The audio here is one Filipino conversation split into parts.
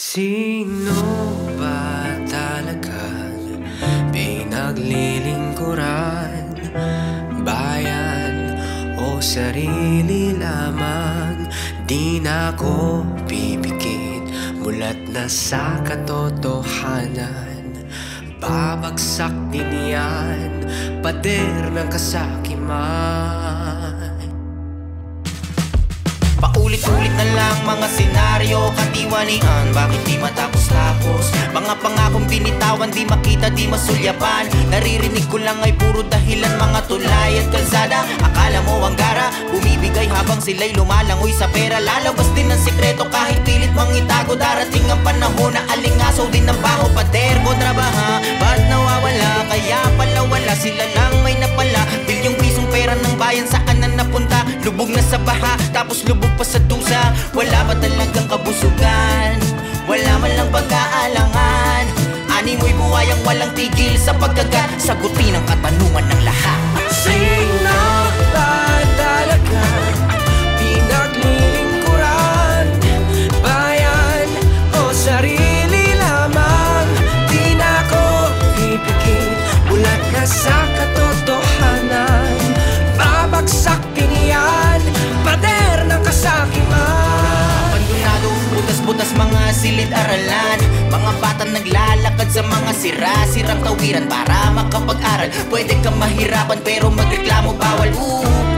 Sino ba talagang pinaglilingkuran? Bayan o sarili lamang? Di na ako pipikit, mulat na sa katotohanan. Babagsak din yan, pader ng kasakiman. Paulit-ulit na lang mga senaryo, katiwalian, bakit di matapos-tapos? Mga pangakong binitawan, di makita, di masulyapan. Naririnig ko lang ay puro dahilan, mga tulay at kalsada. Akala mo ang gara, bumibigay habang sila'y lumalangoy sa pera. Lalabas din ang sikreto kahit pilit mang itago. Darating ang panahon na alingasaw din ng baho. Pader, kontrabaha, ba't nawawala? Kaya pala wala, sila lang may napala. Bilyong pisong pera ng bayan, saan na napunta? Lubog na sa baha, tapos lubog pa sa dusa. Wala ba talagang kabusugan? Wala man lang pag-aalangan. Ani mo'y buhay ang walang tigil sa pagkagat. Sagutin ang katanungan ng lahat. Sino ba talaga pinaglilingkuran? Bayan o sarili lamang? Di na ako pipikit, bulat na sa katotohanan. Babagsak din yan, pader ng kasakiman. Abandonado, butas-butas mga silid-aralan. Mga bata naglalakad sa mga sira-sirang tawiran para makapag-aral. Pwede kang mahirapan pero magreklamo bawal.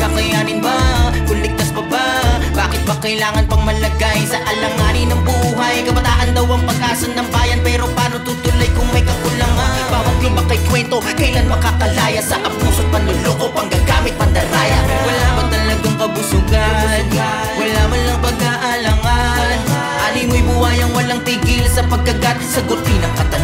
Kakayanin ba? Kung ligtas pa ba? Bakit ba kailangan pang malagay sa alanganin ng buhay? Kabataan daw ang pag-asa ng bayan, pero paano tutuloy kung may kakulangan? Bawat lumakay kwento, kailan makakalaya sa abuso't panluloko, panggagamit, pandaraya? Wala ba talagang kabusugan? Wala man lang pag-aalangan. Ani mo'y buhay ang walang tigil sa pagkagat. Sagutin ang katanungan.